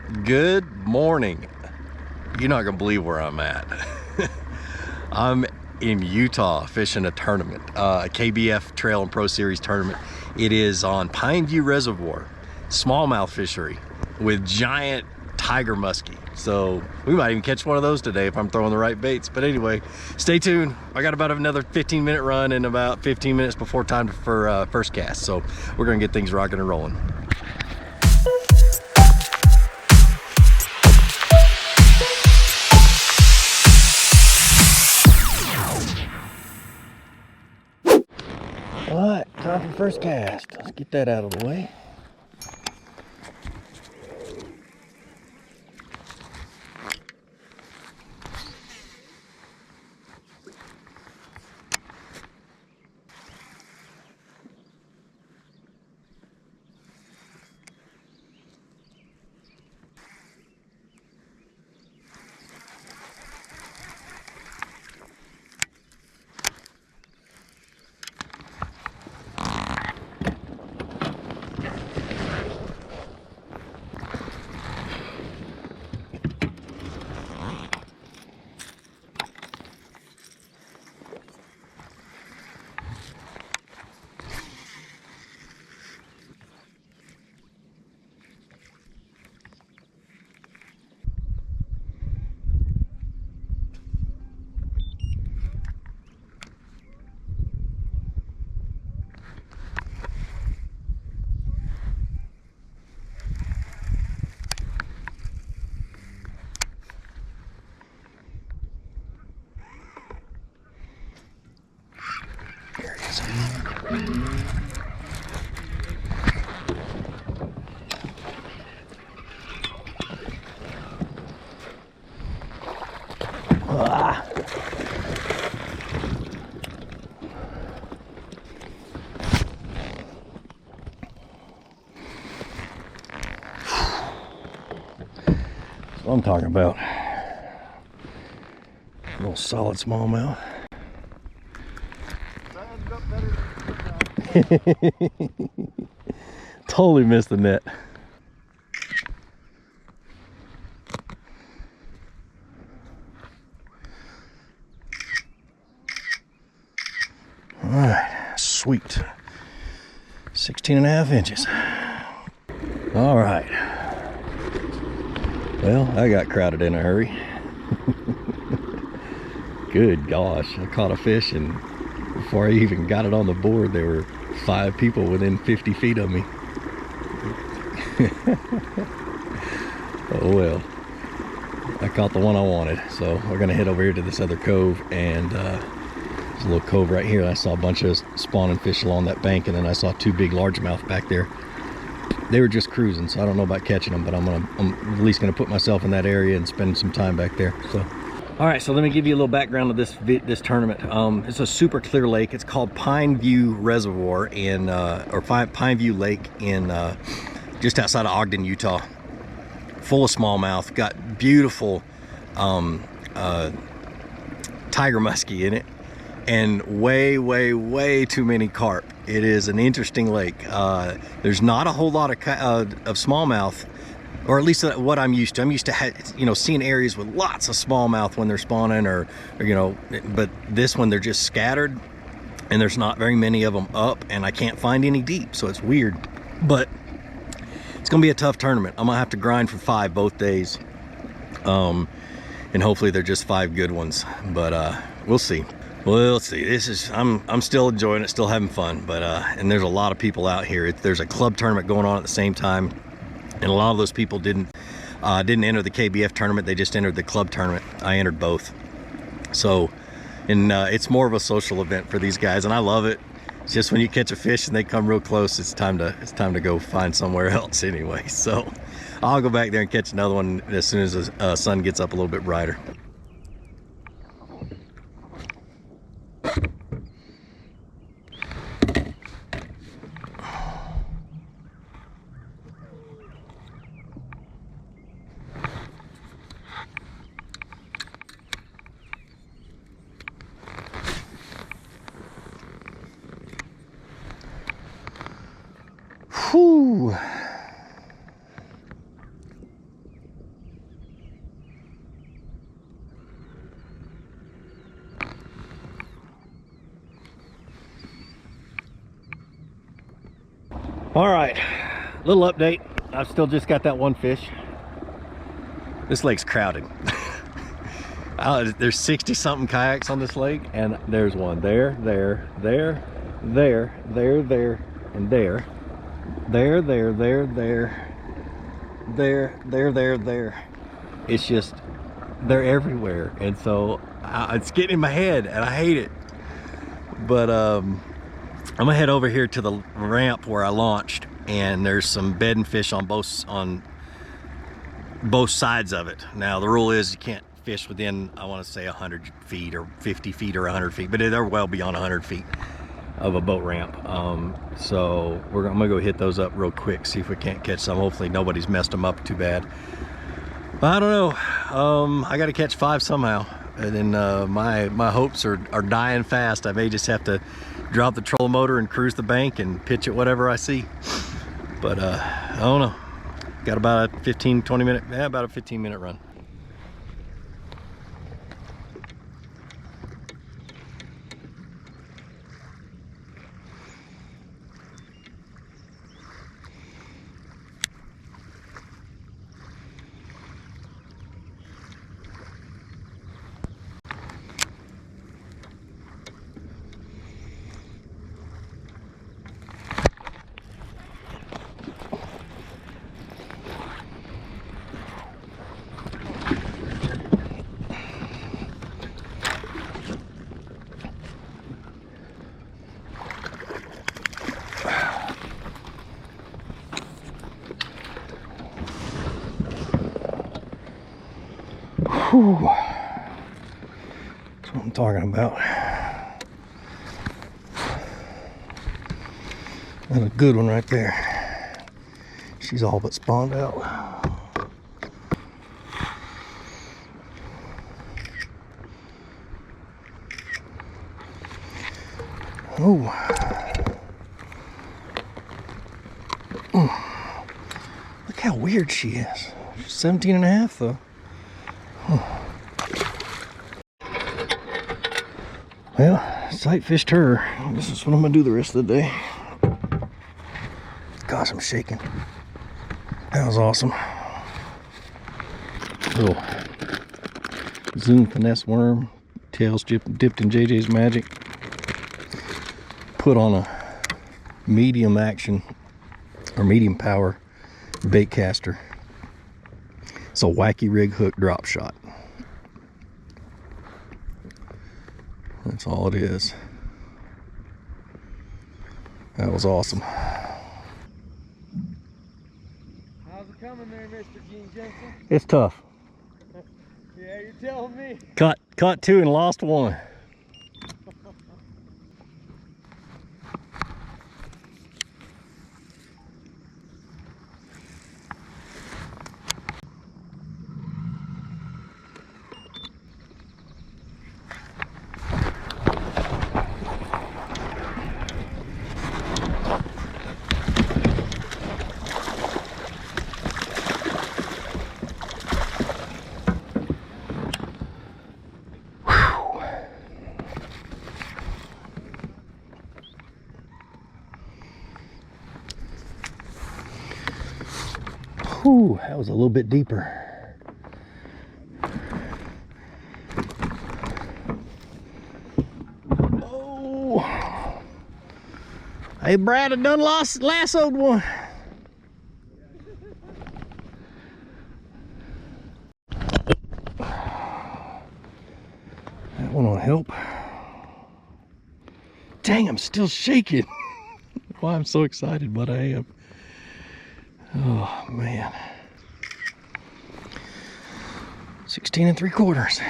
Good morning. You're not gonna believe where I'm at. I'm in Utah fishing a tournament, a KBF Trail and Pro Series tournament. It is on Pineview Reservoir, smallmouth fishery with giant tiger muskie. So we might even catch one of those today if I'm throwing the right baits. But anyway, stay tuned. I got about another 15-minute run and about 15 minutes before time for first cast. So we're gonna get things rocking and rolling. All right, time for first cast. Let's get that out of the way. There he is. Ah. That's what I'm talking about. A little solid smallmouth. Totally missed the net. All right, sweet. 16.5 inches. All right. Well, I got crowded in a hurry. Good gosh, I caught a fish and before I even got it on the board, there were 5 people within 50 feet of me. Oh well, I caught the one I wanted. So we're gonna head over here to this other cove, and there's a little cove right here. I saw a bunch of spawning fish along that bank, and then I saw 2 big largemouth back there. They were just cruising, so I don't know about catching them, but I'm at least gonna put myself in that area and spend some time back there. So. All right, so let me give you a little background of this tournament. It's a super clear lake. It's called Pineview Reservoir in, or Pineview Lake in just outside of Ogden, Utah. Full of smallmouth. Got beautiful tiger muskie in it, and way too many carp. It is an interesting lake. There's not a whole lot of smallmouth. Or at least what I'm used to. I'm used to, seeing areas with lots of smallmouth when they're spawning, or but this one they're just scattered, and there's not very many of them up, and I can't find any deep, so it's weird. But it's gonna be a tough tournament. I'm gonna have to grind for 5 both days, and hopefully they're just 5 good ones. But we'll see. We'll see. I'm still enjoying it, still having fun. But and there's a lot of people out here. There's a club tournament going on at the same time. And a lot of those people didn't enter the KBF tournament. They just entered the club tournament. I entered both. So, and it's more of a social event for these guys, and I love it. It's just when you catch a fish and they come real close, it's time to go find somewhere else anyway. So, I'll go back there and catch another one as soon as the sun gets up a little bit brighter. Whew. All right, little update. I've still just got that one fish. This lake's crowded. There's 60 something kayaks on this lake, and there's one there, and there. It's just, they're everywhere, and so it's getting in my head, and I hate it. But I'm gonna head over here to the ramp where I launched, and there's some bedding fish on both sides of it. Now the rule is you can't fish within, I want to say 100 feet or 50 feet or 100 feet, but they're well beyond 100 feet of a boat ramp. So I'm gonna go hit those up real quick, see if we can't catch some. Hopefully nobody's messed them up too bad. But I don't know. I got to catch 5 somehow, and then my hopes are dying fast. I may just have to drop the trolling motor and cruise the bank and pitch at whatever I see. But I don't know. Got about a 15-20 minute, about a 15-minute run. Whew. That's what I'm talking about. That's a good one right there. She's all but spawned out. Oh. Look how weird she is. She's 17 and a half though. Well, sight fished her. This is what I'm gonna do the rest of the day. Gosh, I'm shaking. That was awesome. Little Zoom finesse worm, tails dipped in JJ's Magic. Put on a medium action or medium power bait caster. It's a wacky rig hook drop shot. That's all it is. That was awesome. How's it coming there, Mr. Gene Jensen? It's tough. Yeah, you're telling me. Caught 2 and lost 1. Whew, that was a little bit deeper. Oh, hey Brad, I done lassoed one. That one will help. Dang, I'm still shaking. Why I'm so excited, but I am. Oh man, 16 3/4.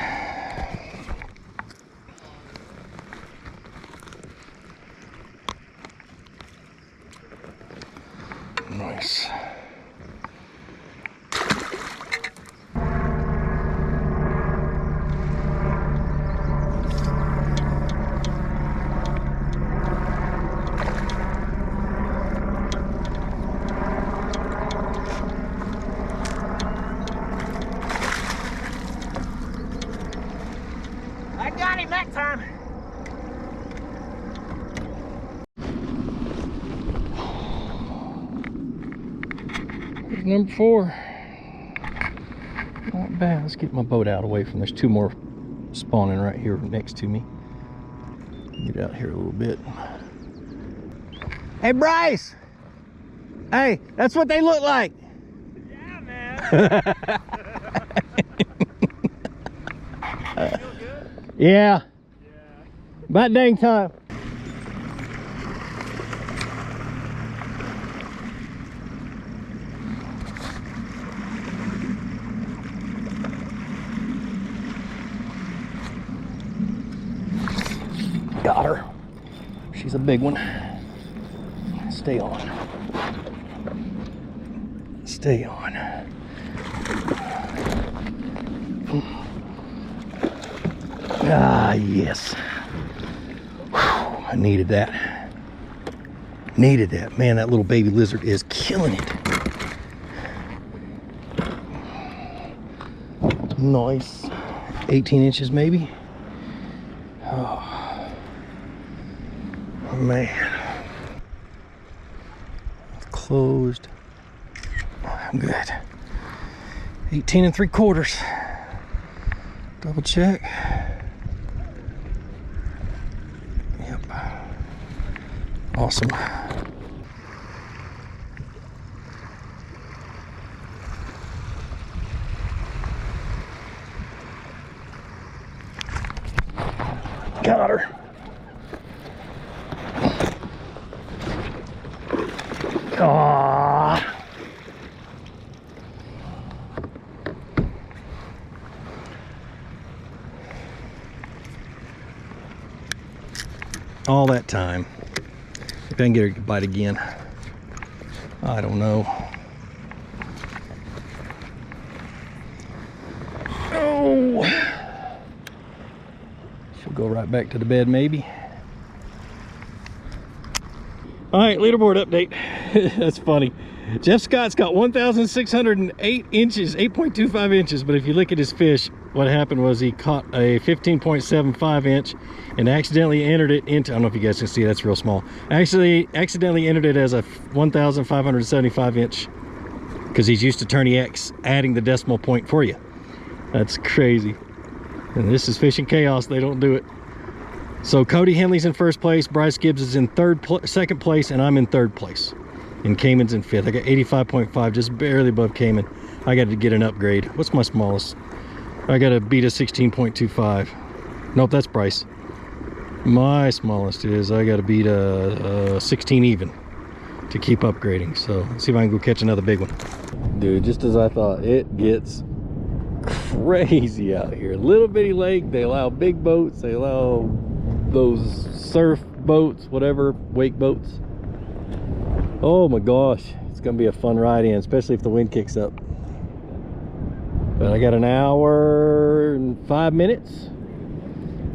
Nice. number 4. Not bad. Let's get my boat out away from. There's 2 more spawning right here next to me. Get out here a little bit. Hey, Bryce! Hey, that's what they look like. Yeah, man. Feel good? Yeah. Yeah. About dang time. Got her. She's a big one. Stay on. Stay on. Ah, yes. Whew, I needed that. Needed that. Man, that little baby lizard is killing it. Nice. 18 inches maybe. Oh, man. Closed. I'm good. 18 3/4. Double check. Yep. Awesome. Got her. Aww. All that time. If I can get her to bite again. I don't know. Oh! She'll go right back to the bed maybe. All right, leaderboard update. That's funny. Jeff Scott's got 1,608 inches, 8.25 inches, but if you look at his fish, what happened was he caught a 15.75 inch and accidentally entered it into, I don't know if you guys can see, that's real small. Actually, accidentally entered it as a 1,575 inch because he's used to Tourney X adding the decimal point for you. That's crazy. And this is fishing chaos, they don't do it. So Cody Henley's in first place, Bryce Gibbs is in second place, and I'm in third place. And Cayman's in 5th. I got 85.5, just barely above Cayman. I got to get an upgrade. What's my smallest? I got to beat a 16.25. Nope, that's Bryce. My smallest is I got to beat a 16 even to keep upgrading. So let's see if I can go catch another big one. Dude, just as I thought, it gets crazy out here. Little bitty lake, they allow big boats, they allow those surf boats, whatever, wake boats. Oh my gosh, it's gonna be a fun ride in, especially if the wind kicks up. But I got an hour and 5 minutes.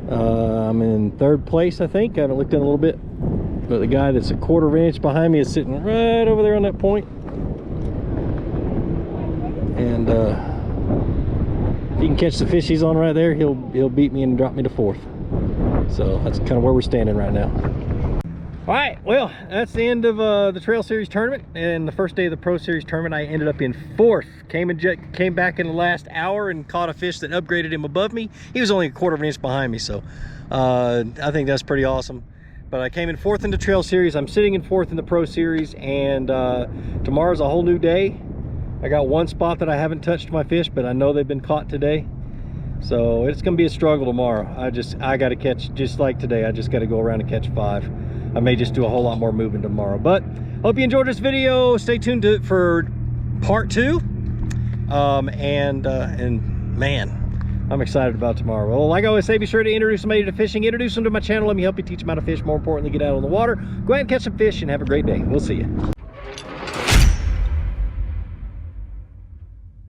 I'm in third place, I think. I haven't looked in a little bit, but the guy that's a 1/4 inch behind me is sitting right over there on that point. And if he can catch the fish he's on right there, he'll beat me and drop me to 4th. So that's kind of where we're standing right now. All right, well, that's the end of the Trail Series tournament. And the first day of the Pro Series tournament, I ended up in 4th. Came back in the last hour and caught a fish that upgraded him above me. He was only a 1/4 inch behind me, so I think that's pretty awesome. But I came in 4th in the Trail Series. I'm sitting in 4th in the Pro Series, and tomorrow's a whole new day. I got one spot that I haven't touched my fish, but I know they've been caught today. So it's gonna be a struggle tomorrow. I gotta catch, just like today, I just gotta go around and catch 5. I may just do a whole lot more moving tomorrow. But hope you enjoyed this video. Stay tuned for part 2. And man, I'm excited about tomorrow. Well, like I always say, be sure to introduce somebody to fishing. Introduce them to my channel. Let me help you teach them how to fish. More importantly, get out on the water. Go ahead and catch some fish and have a great day. We'll see you.